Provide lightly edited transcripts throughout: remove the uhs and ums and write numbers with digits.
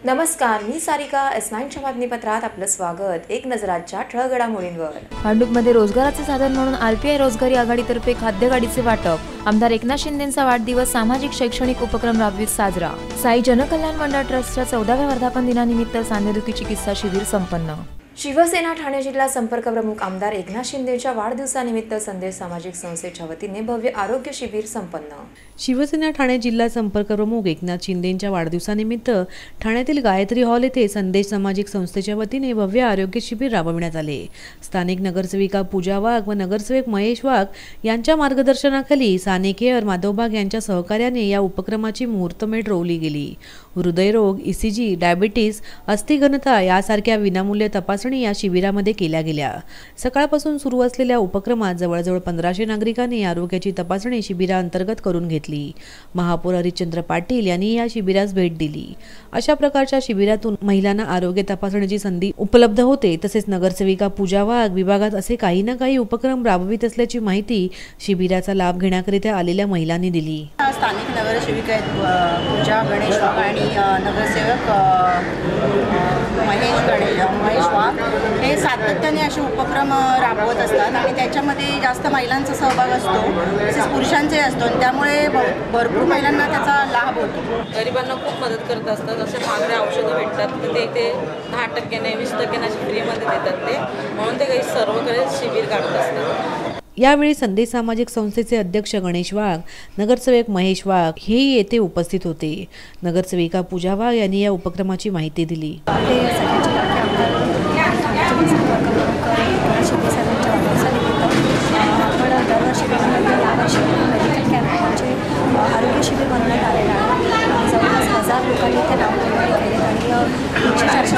नमस्कार, मी सारिका. S9च्या बातमीपत्रात आपलं स्वागत. एक नजराच्या ठळक घडामोडींवर. भांडूपमध्ये रोजगाराचे साधन म्हणून RPI रोजगारी आघाडीतर्फे खाद्यगाडीचे वाटप. आमदार एकनाथ शिंदेंचा वाढदिवस सामाजिक शैक्षणिक उपक्रम राबवित साजरा. साई जनकल्याण मंडळ ट्रस्टच्या 14व्या वर्धापन दिनानिमित्त सांधेदुखी चिकित्सा शिबिर संपन्न. शिवसेना ठाणे जिल्हा संपर्क प्रमुख आमदार एकनाथ शिंदेंच्या वाढदिवसानिमित्त संदेश सामाजिक संस्थेच्या वतीने भव्य आरोग्य शिबिर संपन्न. शिवसेना ठाणे जिल्हा संपर्क प्रमुख एकनाथ शिंदेंच्या वाढदिवसानिमित्त ठाण्यातील गायत्री हॉल येथे संदेश सामाजिक संस्थेच्या वतीने भव्य आरोग्य शिबिर राबविण्यात आले. स्थानिक नगरसेविका पूजा वाघ व नगरसेवक महेश वाघ यांच्या मार्गदर्शनाखाली साने केअर माधव बाग यांच्या सहकार्याने या उपक्रमाची मुहूर्तमेढ रोवली गेली. हृदयरोग, ECG, डायबिटीस, अस्थिघनता यासारख्या विनामूल्य तपासणी या शिबिरामध्ये केल्या गेल्या. सकाळपासून सुरू असलेल्या उपक्रमात जवळजवळ 1500 नागरिकांनी आरोग्याची तपासणी शिबिराअंतर्गत करून घेतली. महापौर हरिश्चंद्र पाटील यांनी या शिबिरास भेट दिली. अशा प्रकारच्या शिबिरातून महिलांना आरोग्य तपासणीची संधी उपलब्ध होते. तसेच नगरसेविका पूजा वाघ विभागात असे काही ना काही उपक्रम राबवित असल्याची माहिती शिबिराचा लाभ घेण्याकरिता आलेल्या महिलांनी दिली. स्थानिक नगरसेविका पूजा गणेश वाघ आणि नगरसेवक महेश वाघ हे सातत्याने असे उपक्रम राबवत असतात आणि त्याच्यामध्ये जास्त महिलांचा सहभाग असतो, तसेच पुरुषांचाही असतो आणि त्यामुळे भरपूर महिलांना त्याचा लाभ होतो. गरिबांना खूप मदत करत असतात. असे महागडे औषधं भेटतात तर ते 10%ने 20%ने असे फ्रीमध्ये देतात ते, म्हणून ते काही सर्वकडे शिबिर काढत असतात. यावेळी संदेश सामाजिक संस्थेचे अध्यक्ष गणेश वाघ, नगरसेवक महेश वाघ हेही येथे उपस्थित होते. नगरसेविका पूजा वाघ यांनी या उपक्रमाची माहिती दिली. आरोग्य शिबिर बनवण्यात आलेलं आहे. जवळपास 1000 लोकांनी इथे नाव नोंदणी केली आणि 300-400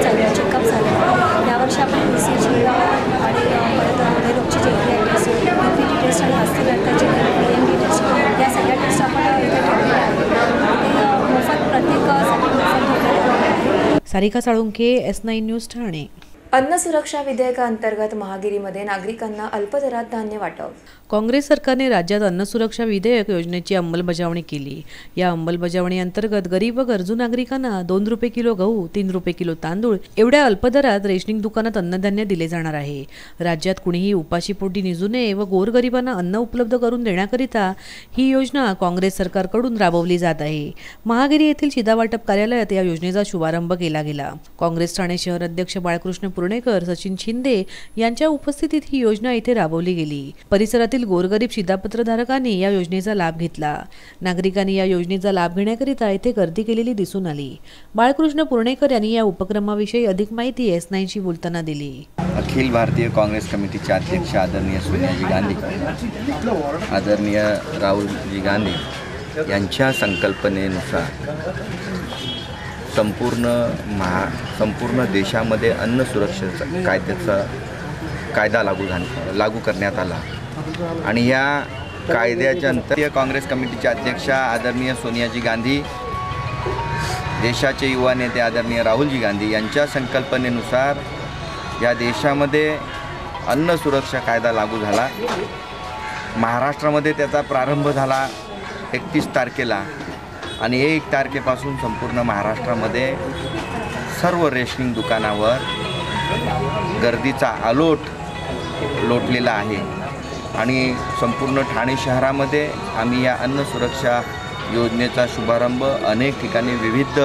जणांचे चेकअप झाले. यावर्षी आपण ECG आणि परत हृदयरोगची जे PPT टेस्ट आणि अस्थिघनताची PMD टेस्ट या सगळ्या टेस्ट आपण इथे ठेवलेल्या आहेत. ते मोफत प्रत्येकासाठी मोफत आहे. Sarika Salunkhe, S9 news Thane. अन्न सुरक्षा विधेयकाअंतर्गत महागिरीमध्ये नागरिकांना अल्पदरात धान्य वाटप. काँग्रेस सरकारने राज्यात अन्न सुरक्षा विधेयक योजनेची अंमलबजावणी केली. या अंमलबजावणी अंतर्गत गरीब व गरजू नागरिकांना 2 रुपये किलो गहू, 3 रुपये किलो तांदूळ एवढ्या अल्पदरात रेशनिंग दुकानात अन्नधान्य दिले जाणार आहे. राज्यात कुणीही उपाशीपोटी निजू नये व गोरगरिबांना अन्न उपलब्ध करून देण्याकरिता ही योजना काँग्रेस सरकारकडून राबवली जात आहे. महागिरी येथील शिधावाटप कार्यालयात या योजनेचा शुभारंभ केला गेला. काँग्रेस ठाणे शहर अध्यक्ष बाळकृष्ण पुर्णेकर, सचिन शिंदे यांच्या उपस्थितीत ही योजना इथे राबवली गेली. परिसरातील गोरगरीब शिधापत्रधारकांनी या योजनेचा लाभ घेतला. नागरिकांनी या योजनेचा लाभ घेण्याकरिता येथे गर्दी केलेली दिसून आली. बाळकृष्ण पुर्णेकर यांनी या उपक्रमाविषयी अधिक माहिती S9शी बोलताना दिली. अखिल भारतीय काँग्रेस कमिटीचे अध्यक्ष आदरणीय सोनियाजी गांधी, आदरणीय राहुलजी गांधी यांच्या संकल्पनेनुसार संपूर्ण देशामध्ये अन्न सुरक्षेचा कायदा लागू करण्यात आला आणि या कायद्याच्या अंतर्गत काँग्रेस कमिटीचे अध्यक्ष आदरणीय सोनियाजी गांधी, देशाचे युवा नेते आदरणीय राहुलजी गांधी यांच्या संकल्पनेनुसार या देशामध्ये अन्न सुरक्षा कायदा लागू झाला. महाराष्ट्रामध्ये त्याचा प्रारंभ झाला 31 तारखेला आणि 1 तारखेपासून संपूर्ण महाराष्ट्रामध्ये सर्व रेशनिंग दुकानावर गर्दीचा आलोट लोटलेला आहे आणि संपूर्ण ठाणे शहरामध्ये आम्ही या अन्न सुरक्षा योजनेचा शुभारंभ अनेक ठिकाणी विविध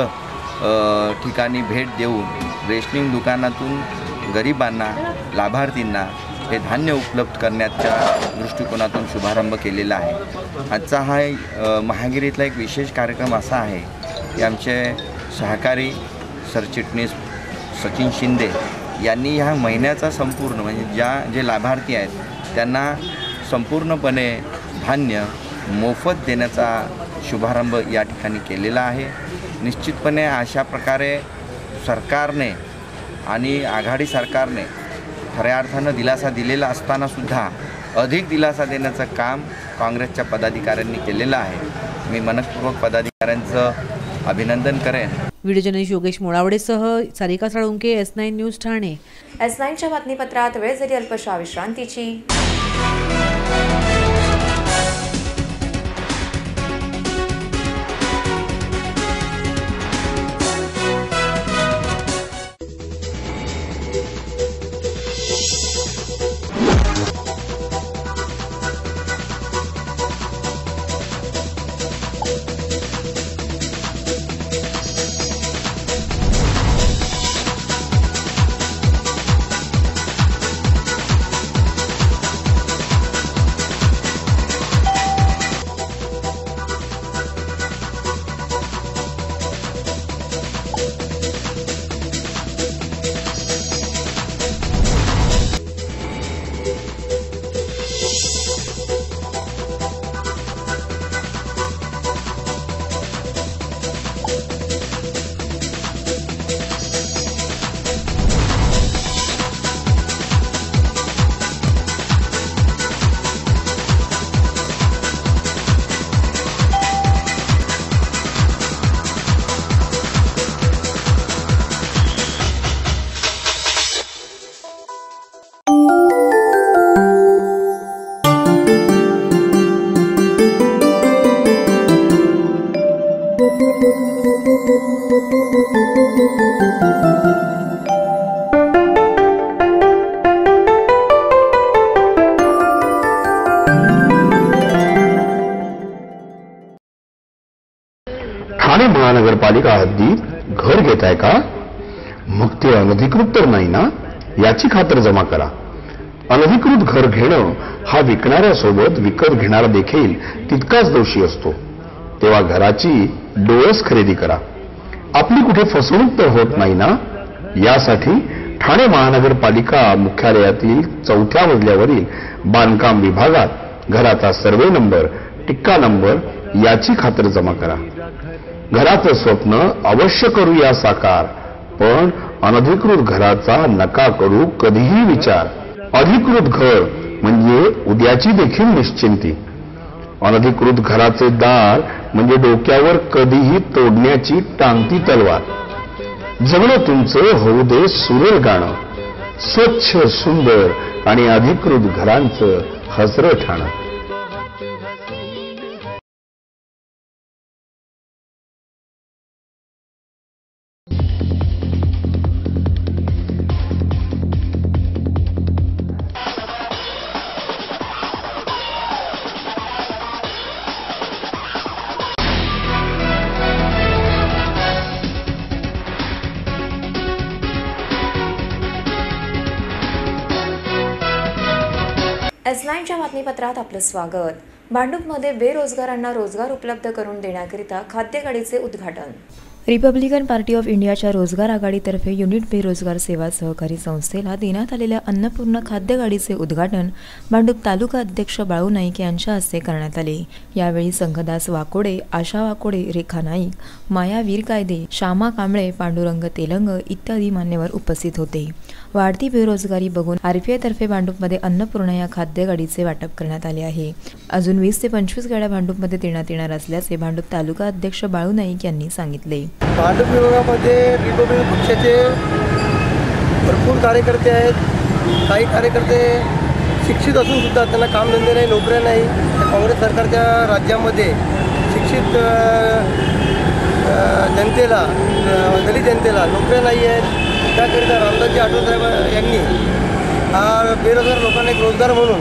ठिकाणी भेट देऊन रेशनिंग दुकानातून गरिबांना, लाभार्थींना हे धान्य उपलब्ध करण्याच्या दृष्टिकोनातून शुभारंभ केलेला आहे. आजचा हा महागिरीतला एक विशेष कार्यक्रम असा आहे की आमचे सहकारी सरचिटणीस सचिन शिंदे यांनी ह्या महिन्याचा संपूर्ण म्हणजे जे लाभार्थी आहेत त्यांना संपूर्णपणे धान्य मोफत देण्याचा शुभारंभ या ठिकाणी केलेला आहे. निश्चितपणे अशा प्रकारे सरकारने आणि आघाडी सरकारने खऱ्या अर्थानं दिलासा दिलेला असतानासुद्धा अधिक दिलासा देण्याचं काम काँग्रेसच्या पदाधिकाऱ्यांनी केलेलं आहे. मी मनपूर्वक पदाधिकाऱ्यांचं अभिनंदन करेन. व्हिडिओ जर्नलिस्ट योगेश मोळावडेसह सारिका साळुंखे, S9 न्यूज ठाणे. S9च्या बातमीपत्रात वेळ झाली अल्पशा विश्रांतीची. महानगरपालिका हद्दीत घर घेताय का? मग ते अनधिकृत तर नाही ना, याची खातर जमा करा. अनधिकृत घर घेणं हा विकणाऱ्यासोबत विकत घेणारा देखील तितकाच दोषी असतो. तेव्हा घराची डोळस खरेदी करा. आपली कुठे फसवणूक तर होत नाही ना, यासाठी ठाणे महानगरपालिका मुख्यालयातील 4थ्या मजल्यावरील बांधकाम विभागात घराचा सर्वे नंबर, टिक्का नंबर याची खातर जमा करा. घराचं स्वप्न अवश्य करूया साकार, पण अनधिकृत घराचा नका करू कधीही विचार. अधिकृत घर म्हणजे उद्याची देखील निश्चिंती. अनधिकृत घराचे दार म्हणजे डोक्यावर कधीही तोडण्याची टांगती तलवार. जगणं तुमचं होऊ दे सुरेल गाणं, स्वच्छ सुंदर आणि अधिकृत घरांचं हसरं ठाणं. S9च्या बातमीपत्रात आपलं स्वागत. भांडूपमध्ये बेरोजगारांना रोजगार उपलब्ध करून देण्याकरिता खाद्यगाडीचे उद्घाटन. रिपब्लिकन पार्टी ऑफ इंडियाच्या रोजगार आघाडीतर्फे युनिट बेरोजगार सेवा सहकारी संस्थेला देण्यात आलेल्या अन्नपूर्णा खाद्यगाडीचे उद्घाटन भांडूप तालुका अध्यक्ष बाळू नाईक यांच्या हस्ते करण्यात आले. यावेळी संघदास वाकोडे, आशा वाकोडे, रेखा नाईक, माया वीरकायदे, श्यामा कांबळे, पांडुरंग तेलंग इत्यादी मान्यवर उपस्थित होते. वाढती बेरोजगारी बघून RPI तर्फे भांडूपमध्ये अन्नपूर्णा या खाद्यगाडीचे वाटप करण्यात आले आहे. अजून 20 ते 25 गाड्या भांडूपमध्ये देण्यात येणार असल्याचे भांडूप तालुका अध्यक्ष बाळू नाईक यांनी सांगितले. भांडूप विभागामध्ये रिपब्लिकन पक्षाचे भरपूर कार्यकर्ते आहेत. काही कार्यकर्ते शिक्षित असून सुद्धा त्यांना कामधंदे नाही, नोकऱ्या नाही. काँग्रेस सरकारच्या राज्यामध्ये शिक्षित जनतेला, दलित जनतेला नोकऱ्या नाही आहेत. त्याकरिता रामदासजी आठवले साहेब यांनी बेरोजगार लोकांना एक रोजगार म्हणून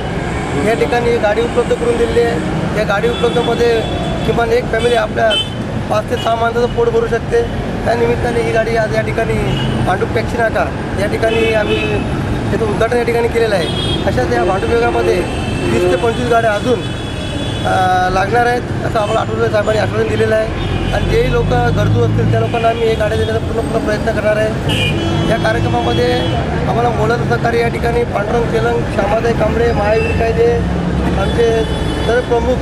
या ठिकाणी गाडी उपलब्ध करून दिलेली आहे. या गाडी उपलब्धमध्ये किमान एक फॅमिली आपल्या 5 ते 6 माणसाचं पोट भरू शकते. त्या निमित्ताने ही गाडी आज या ठिकाणी भांडूप टॅक्सी नाका या ठिकाणी आम्ही त्याचं उद्घाटन या ठिकाणी केलेलं आहे. अशाच या भांडूप विभागामध्ये 20 ते 25 गाड्या अजून लागणार आहेत असं आम्हाला आठवले साहेबांनी आश्वासन दिलेलं आहे. आणि जेही लोक गरजू असतील त्या लोकांना आम्ही हे गाड्या देण्याचा पूर्ण प्रयत्न करणार आहे. या कार्यक्रमामध्ये आम्हाला मोलाचं सहकार्य या ठिकाणी पांडुरंग तेलंग, श्यामाताई कांबळे, महावीर कायदे, आमचे सर्व प्रमुख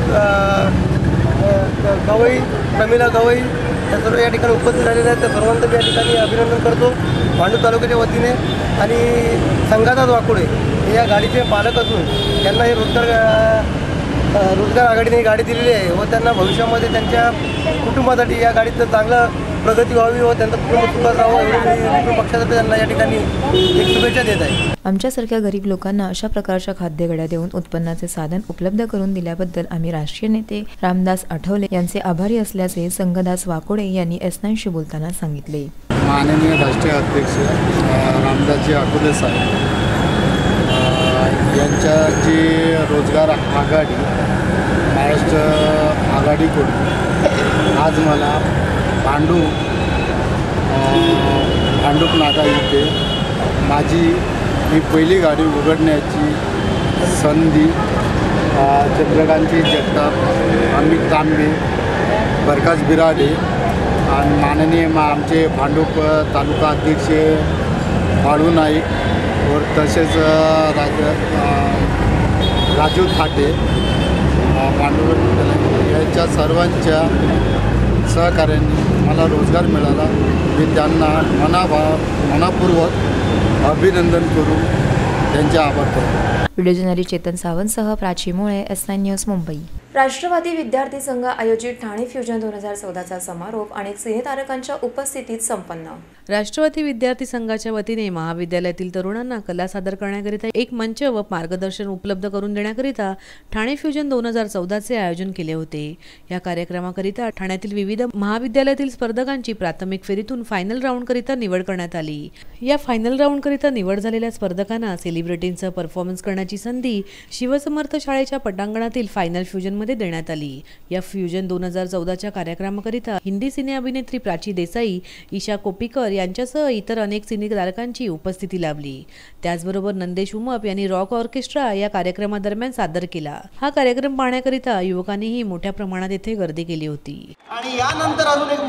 गवई, प्रमिला गवई या सर्व या ठिकाणी उपस्थित झालेले आहेत. त्या सर्वांचं मी या ठिकाणी अभिनंदन करतो भांडूप तालुक्याच्या वतीने. आणि संघदास वाकोडे हे या गाडीचे पालक असून त्यांना हे रोजगार आघाडीने ही गाडी दिलेली आहे व त्यांना भविष्यामध्ये त्यांच्या कुटुंबासाठी या गाडीचं चांगलं प्रगती व्हावी व त्यांचं कुटुंब सुखात राहावं एवढी पक्षातर्फे त्यांना या ठिकाणी एक शुभेच्छा देत आहे. आमच्यासारख्या गरीब लोकांना अशा प्रकारच्या खाद्यगाड्या देऊन उत्पन्नाचे साधन उपलब्ध करून दिल्याबद्दल आम्ही राष्ट्रीय नेते रामदास आठवले यांचे आभारी असल्याचे संघदास वाकोडे यांनी S9शी बोलताना सांगितले. माननीय राष्ट्रीय अध्यक्ष रामदासजी आठवले साहेब यांच्या जी रोजगार आघाडी महाराष्ट्र आघाडीकडून आज मला भांडूप नाका इथे माझी ही पहिली गाडी उघडण्याची संधी चंद्रकांती जगताप, अमित तांबे, प्रकाश बिराडे आणि माननीय आमचे भांडूप तालुका अध्यक्ष बाळू नाईक व तसेच राजू थाटे, पांडुरंग यांच्या सर्वांच्या सहकार्याने मला रोजगार मिळाला. मी त्यांना मनापूर्वक अभिनंदन करून त्यांचे आभार करतो. व्हिडिओ जर्नलिस्ट चेतन सावंतसह प्राची मोळे, S9 न्यूज, मुंबई. राष्ट्रवादी विद्यार्थी संघ आयोजित ठाणे फ्युजन 2014चा समारोप अनेक सिनेतारकांच्या उपस्थितीत संपन्न. राष्ट्रवादी विद्यार्थी संघाच्या वतीने महाविद्यालयातील तरुणांना कला सादर करण्याकरिता एक मंच व मार्गदर्शन उपलब्ध करून देण्याकरिता ठाणे फ्युजन 2014चे आयोजन केले होते. या कार्यक्रमाकरिता ठाण्यातील विविध महाविद्यालयातील स्पर्धकांची प्राथमिक फेरीतून फायनल राऊंडकरिता निवड करण्यात आली. या फायनल राऊंडकरिता निवड झालेल्या स्पर्धकांना सेलिब्रिटींचा परफॉर्मन्स करण्याची संधी शिवसमर्थ शाळेच्या पटांगणातील फायनल फ्युजन संस्थेमध्ये देण्यात आली। या फ्युजन 2014च्या कार्यक्रमाकरिता हिंदी सिने अभिनेत्री प्राची देसाई, ईशा कोपीकर यांच्यासह इतर अनेक सिने तारकांची उपस्थिती लाभली। त्याचबरोबर नंदेश उमप यांनी रॉक ऑर्केस्ट्रा या कार्यक्रमादरम्यान सादर केला। हा कार्यक्रम पाहण्याकरिता युवकांनीही मोठ्या प्रमाणात येथे गर्दी केली होती। आणि यानंतर अजून एक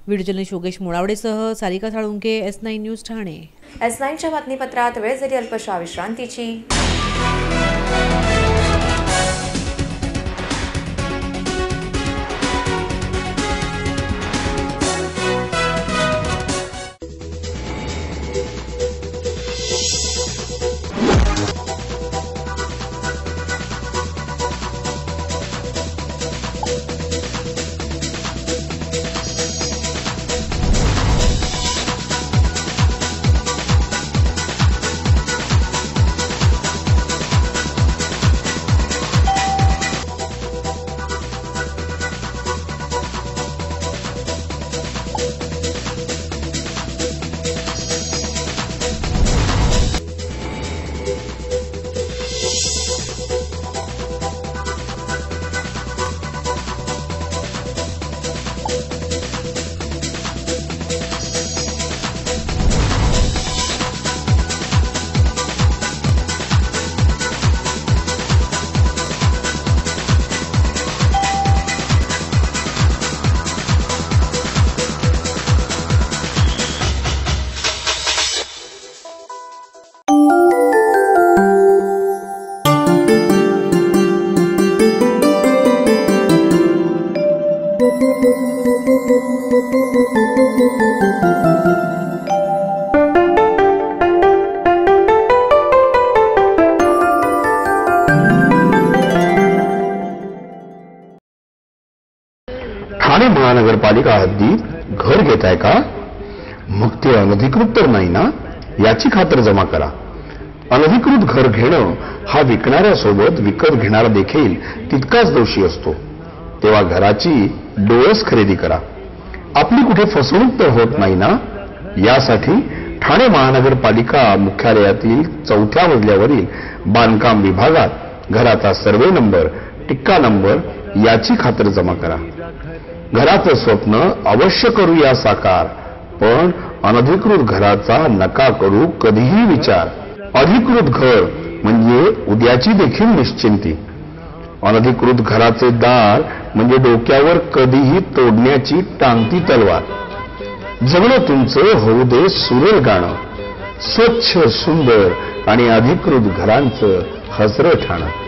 व्हिडिओ जर्नलिस्ट योगेश मुळावडेसह सारिका साळुंके, S9 न्यूज ठाणे। S9च्या बातमीपत्रात वेळ झाली अल्पशा विश्रांतीची। ठाणे महानगरपालिका हद्दीत घर घेताय का? मग ते अनधिकृत तर नाही ना, याची खातर जमा करा। अनधिकृत घर घेणं हा विकणाऱ्यासोबत विकत घेणारा देखील तितकाच दोषी असतो। तेव्हा घराची डोळस खरेदी करा। आपली कुठे फसवणूक तर होत नाही ना, यासाठी ठाणे महानगरपालिका मुख्यालयातील 4थ्या मजल्यावरील बांधकाम विभागात घराचा सर्वे नंबर, टिक्का नंबर याची खातर जमा करा। घराचं स्वप्न अवश्य करूया साकार, पण अनधिकृत घराचा नका करू कधीही विचार। अधिकृत घर म्हणजे उद्याची देखील निश्चिंती। अनधिकृत घराचे दार म्हणजे डोक्यावर कधीही तोडण्याची टांगती तलवार। जगणं तुमचं होऊ दे सुरेल गाणं, स्वच्छ सुंदर आणि अधिकृत घरांचं हसरं ठाणं।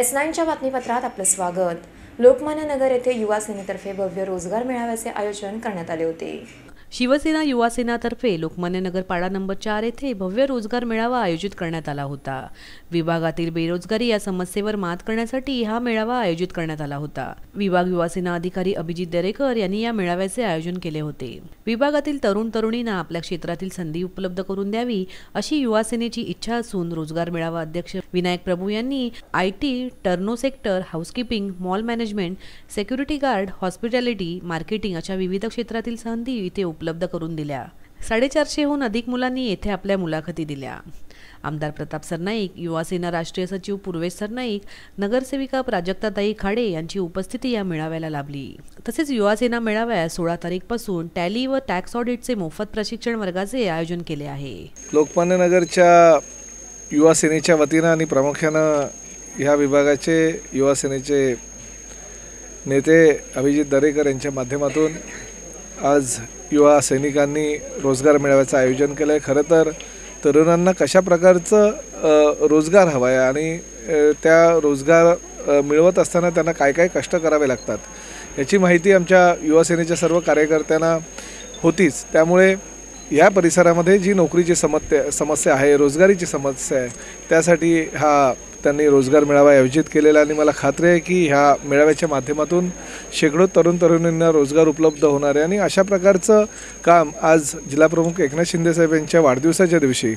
S9च्या बातमीपत्रात आपलं स्वागत। लोकमान्य नगर येथे युवा सेनेतर्फे भव्य रोजगार मेळाव्याचे आयोजन करण्यात आले होते। शिवसेना युवा सेनातर्फे लोकमान्य नगर पाडा नंबर 4 येथे भव्य रोजगार मेळावा आयोजित करण्यात आला होता। विभागातील बेरोजगारी या समस्येवर मात करण्यासाठी हा मेळावा आयोजित करण्यात आला होता। विभाग युवा सेना अधिकारी अभिजित दरेकर यांनी या मेळाव्याचे आयोजन केले होते। विभागातील तरुण तरुणींना आपल्या क्षेत्रातील संधी उपलब्ध करून द्यावी अशी युवा सेनेची इच्छा असून रोजगार मेळावा अध्यक्ष विनायक प्रभू यांनी IT, टर्नो sector, housekeeping, mall management, security guard, hospitality, marketing अशा विविध क्षेत्रातील संधी इथे उपलब्ध करून दिल्या। 450हून अधिक मुलांनी येथे आपल्या मुलाखती दिल्या। आमदार प्रताप सरनाईक, युवा सेना राष्ट्रीय सचिव पूर्वेश सरनाईक, नगरसेविका प्राजक्ताताई खाडे यांची उपस्थिती या मेळाव्याला लाभली। तसेच युवा सेना मेळाव्यात 16 तारीखपासून टॅली व टॅक्स ऑडिटचे मोफत प्रशिक्षण वर्गाचे आयोजन केले आहे। लोकमान्य नगरच्या युवा सेनेच्या वतीनं आणि प्रामुख्यानं ह्या विभागाचे युवा सेनेचे नेते अभिजित दरेकर यांच्या माध्यमातून आज युवा सैनिकांनी रोजगार मेळाव्याचं आयोजन केलं आहे। खरं तर तरुणांना कशा प्रकारचं रोजगार हवा आहे आणि त्या रोजगार मिळवत असताना त्यांना काय काय कष्ट करावे लागतात याची माहिती आमच्या युवा सेनेच्या सर्व कार्यकर्त्यांना होतीच। त्यामुळे या परिसरामध्ये जी नोकरीची समस्या आहे, रोजगारीची समस्या आहे, त्यासाठी हा त्यांनी रोजगार मेळावा आयोजित केलेला आणि मला खात्री आहे की ह्या मेळाव्याच्या माध्यमातून शेकडो तरुणींना रोजगार उपलब्ध होणार आहे। आणि अशा प्रकारचं काम आज जिल्हाप्रमुख एकनाथ शिंदे साहेब यांच्या वाढदिवसाच्या दिवशी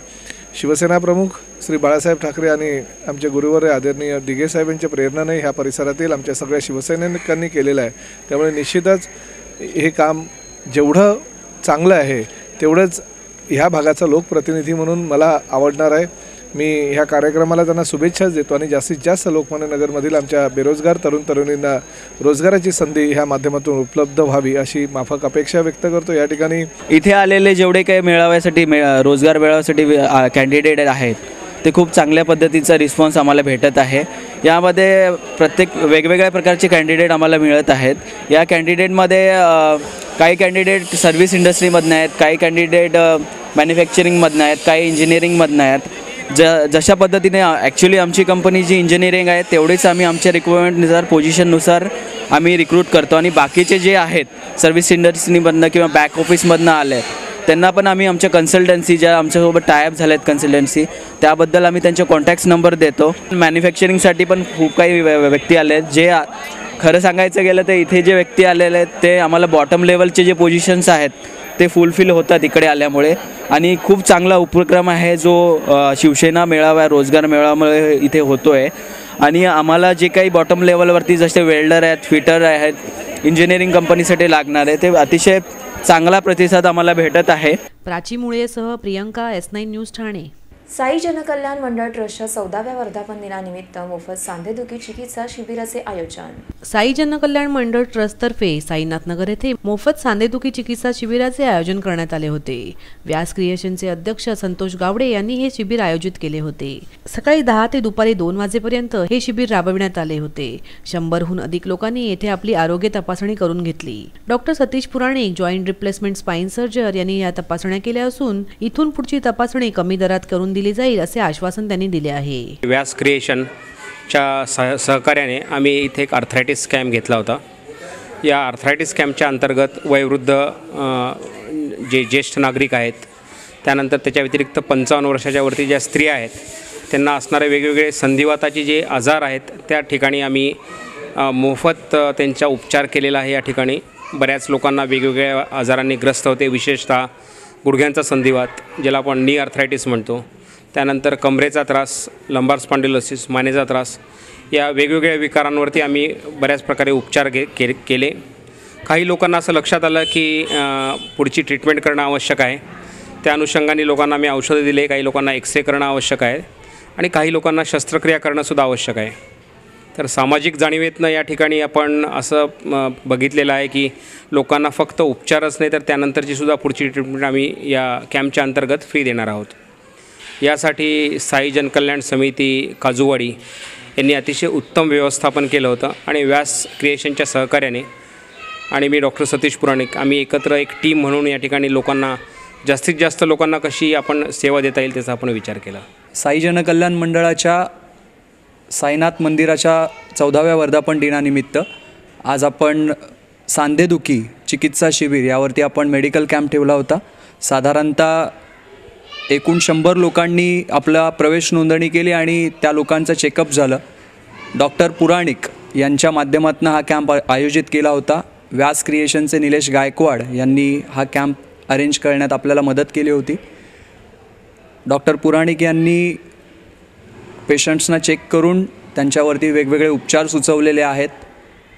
शिवसेना प्रमुख श्री बाळासाहेब ठाकरे आणि आमचे गुरुवर्य आदरणीय दिघे साहेब यांच्या प्रेरणेने ह्या परिसरातील आमच्या सगळ्या शिवसैनिकांनी केलेलं आहे। त्यामुळे निश्चितच हे काम जेवढं चांगलं आहे तेवढंच ह्या भागाचा लोकप्रतिनिधी म्हणून मला आवडणार आहे। मी ह्या कार्यक्रमाला त्यांना शुभेच्छाच देतो आणि जास्तीत जास्त लोकमान्य नगरमधील आमच्या बेरोजगार तरुणींना रोजगाराची संधी ह्या माध्यमातून उपलब्ध व्हावी अशी माफक अपेक्षा व्यक्त करतो। या ठिकाणी इथे आलेले जेवढे काही मेळाव्यासाठी रोजगार मेळाव्यासाठी कॅन्डिडेट आहेत ते खूप चांगल्या पद्धतीचा रिस्पॉन्स आम्हाला भेटत आहे। यामध्ये प्रत्येक वेगवेगळ्या प्रकारचे कॅन्डिडेट आम्हाला मिळत आहेत। या कॅन्डिडेटमध्ये काही कॅन्डिडेट सर्व्हिस इंडस्ट्रीमधनं आहेत, काही कॅन्डिडेट मॅन्युफॅक्चरिंगमधनं आहेत, काही इंजिनिअरिंगमधनं आहेत। जशा पद्धतीने ॲक्च्युली आमची कंपनी जी इंजिनिअरिंग आहे तेवढीच आम्ही आमच्या रिक्वायरमेंटनुसार पोझिशननुसार आम्ही रिक्रूट करतो आणि बाकीचे जे आहेत सर्व्हिस इंडस्ट्रीमधनं किंवा बॅक ऑफिसमधनं आले त्यांना पण आम्ही आमच्या कन्सल्टन्सी ज्या आमच्यासोबत टायअप झाले आहेत कन्सल्टन्सी त्याबद्दल आम्ही त्यांचे कॉन्टॅक्ट्स नंबर देतो। मॅन्युफॅक्चरिंगसाठी पण खूप काही व्यक्ती आले आहेत। जे खरं सांगायचं गेलं तर इथे जे व्यक्ती आलेले आहेत ते आम्हाला बॉटम लेवलचे जे पोझिशन्स आहेत ते फुलफिल होतात इकडे आल्यामुळे आणि खूप चांगला उपक्रम आहे जो शिवसेना मेळावा रोजगार मेळाव्यामुळे इथे होतो आहे। आणि आम्हाला जे काही बॉटम लेवलवरती जसे वेल्डर आहेत, फिटर आहेत, इंजिनिअरिंग कंपनीसाठी लागणार आहे ते अतिशय चांगला प्रतिसाद आम्हाला भेटत आहे। प्राची मुळेसह प्रियंका, S9 न्यूज ठाणे। साई जनकल्याण मंडळ ट्रस्टच्या 14व्या वर्धापन दिनानिमित्त मोफत सांधेदुखी चिकित्सा शिबिराचे आयोजन। साई जनकल्याण मंडळ ट्रस्टतर्फे साईनाथ नगर येथे मोफत सांधेदुखी चिकित्सा शिबिराचे आयोजन करण्यात आले होते। व्यास क्रिएशनचे अध्यक्ष संतोष गावडे यांनी हे शिबिर आयोजित केले होते। सकाळी 10 ते दुपारी 2 वाजेपर्यंत हे शिबिर राबविण्यात आले होते। 100हून अधिक लोकांनी येथे आपली आरोग्य तपासणी करून घेतली। डॉक्टर सतीश पुराणिक, जॉईंट रिप्लेसमेंट स्पाइन सर्जन यांनी या तपासण्या केल्या असून इथून पुढची तपासणी कमी दरात करून दिली जाईल असे आश्वासन त्यांनी दिले आहे। व्यास क्रिएशनच्या सहकार्याने आम्ही इथे एक आर्थरायटिस कॅम्प घेतला होता। या आर्थरायटिस कॅम्पच्या अंतर्गत वयोवृद्ध जे ज्येष्ठ नागरिक आहेत, त्यानंतर त्याच्या व्यतिरिक्त 55 वर्षाच्या वरती ज्या स्त्रिया आहेत त्यांना असणारे वेगवेगळे संधिवाताचे जे आजार आहेत त्या ठिकाणी आम्ही मोफत त्यांचा उपचार केलेला आहे। या ठिकाणी बऱ्याच लोकांना वेगवेगळ्या आजारांनी ग्रस्त होते, विशेषतः गुडघ्यांचा संधिवात ज्याला आपण नी आर्थरायटिस म्हणतो, त्यानंतर कमरेचा त्रास, लंबार स्पॉन्डिलोसिस, मानेचा त्रास, या वेगवेगळ्या विकारांवरती आम्ही बऱ्याच प्रकारे उपचार केले। काही लोकांना असं लक्षात आलं की पुढची ट्रीटमेंट करणं आवश्यक आहे, त्या अनुषंगाने लोकांना आम्ही औषधं दिले। काही लोकांना एक्सरे करणं आवश्यक आहे आणि काही लोकांना शस्त्रक्रिया करणंसुद्धा आवश्यक आहे। तर सामाजिक जाणीवेतनं या ठिकाणी आपण असं बघितलेलं आहे की लोकांना फक्त उपचारच नाही तर त्यानंतरची सुद्धा पुढची ट्रीटमेंट आम्ही या कॅम्पच्या अंतर्गत फ्री देणार आहोत। यासाठी साई जनकल्याण समिती काजूवाडी यांनी अतिशय उत्तम व्यवस्थापन केलं होतं आणि व्यास क्रिएशनच्या सहकार्याने आणि मी डॉक्टर सतीश पुराणिक आम्ही एकत्र एक टीम म्हणून या ठिकाणी लोकांना जास्तीत जास्त लोकांना कशी आपण सेवा देता येईल त्याचा आपण विचार केला। साई जनकल्याण मंडळाच्या साईनाथ मंदिराच्या 14व्या वर्धापन दिनानिमित्त आज आपण सांधेदुखी चिकित्सा शिबिर यावरती आपण मेडिकल कॅम्प ठेवला होता. साधारणतः एकूण 100 लोकांनी आपला प्रवेश नोंदणी केली आणि त्या लोकांचं चेकअप झालं. डॉक्टर पुराणिक यांच्या माध्यमातून हा कॅम्प आयोजित केला होता. व्यास क्रिएशनचे निलेश गायकवाड यांनी हा कॅम्प अरेंज करण्यात आपल्याला मदत केली होती. डॉक्टर पुराणिक यांनी पेशंट्सना चेक करून त्यांच्यावरती वेगवेगळे उपचार सुचवलेले आहेत.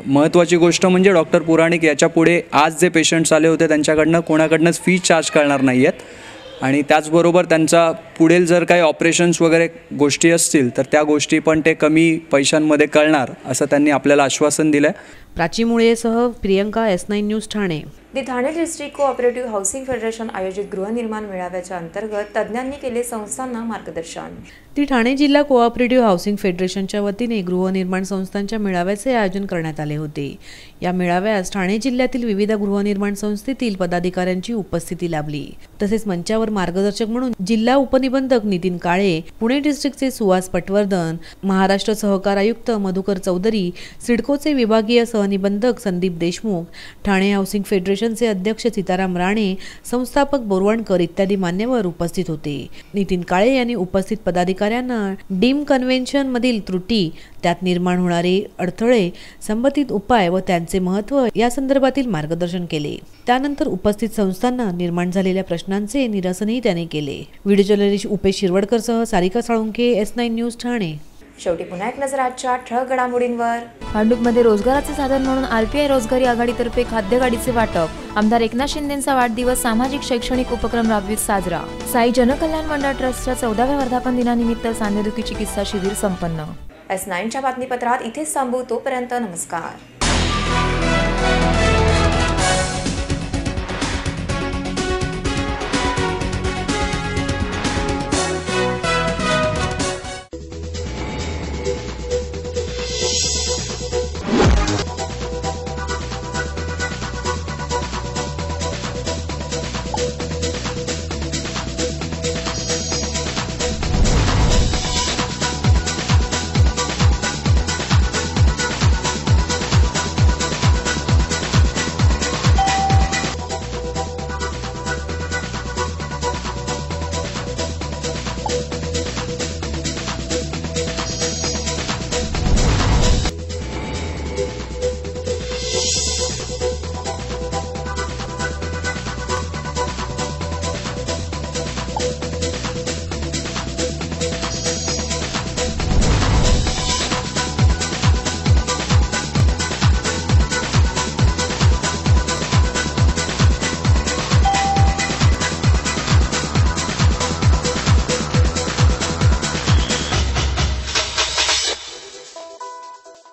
महत्त्वाची गोष्ट म्हणजे डॉक्टर पुराणिक याच्यापुढे आज जे पेशंट्स आले होते त्यांच्याकडनं कोणाकडनंच फी चार्ज करणार नाही आहेत आणि त्याचबरोबर त्यांचा पुढील जर काही ऑपरेशन्स वगैरे गोष्टी असतील तर त्या गोष्टी पण ते कमी पैशांमध्ये करणार असं त्यांनी आपल्याला आश्वासन दिलं आहे. प्राची मुळेसह Priyanka S9 news Thane. The Thane district cooperative housing federation आयोजित गृहनिर्माण मेळाव्याच्या अंतर्गत तज्ज्ञांनी केले संस्थांना मार्गदर्शन. दी ठाणे जिल्हा कोऑपरेटिव्ह हाऊसिंग फेडरेशनच्या वतीने गृहनिर्माण संस्थांच्या मेळाव्याचे आयोजन करण्यात आले होते. या मेळाव्यास ठाणे जिल्ह्यातील विविध गृहनिर्माण संस्थेतील पदाधिकाऱ्यांची उपस्थिती लाभली. तसेच मंचावर मार्गदर्शक म्हणून जिल्हा उपनिबंधक नितीन काळे, पुणे डिस्ट्रिक्टचे सुहास पटवर्धन, महाराष्ट्र सहकार आयुक्त मधुकर चौधरी, सिडकोचे विभागीय सहनिबंधक संदीप देशमुख, ठाणे हाऊसिंग फेडरेशनचे अध्यक्ष सीताराम राणे, संस्थापक बोरवणकर इत्यादी मान्यवर उपस्थित होते. नितीन काळे यांनी उपस्थित पदाधिकाऱ्यांना डीम कन्व्हेन्शन मधील त्रुटी, त्यात निर्माण होणारे अडथळे, संबंधित उपाय व त्यांचे महत्त्व या संदर्भातील मार्गदर्शन केले. त्यानंतर उपस्थित संस्थांना निर्माण झालेल्या प्रश्नांचे निरसनही त्याने केले. व्हिडिओ जर्नलिस्ट उपेश शिरवडकरसह सारिका साळुंखे S9 न्यूज ठाणे. शेवटी पुन्हा एक नजर आजच्या ठळक घडामोडींवर. भांडूपमध्ये रोजगाराचे साधन म्हणून RPI रोजगारी आघाडीतर्फे खाद्यगाडीचे वाटप. आमदार एकनाथ शिंदेंचा वाढदिवस सामाजिक शैक्षणिक उपक्रम राबवित साजरा. साई जनकल्याण मंडळ ट्रस्टच्या 14व्या वर्धापन दिनानिमित्त सांधेदुखी चिकित्सा शिबिर संपन्न. S9च्या बातमीपत्रात इथेच थांबू. तोपर्यंत नमस्कार.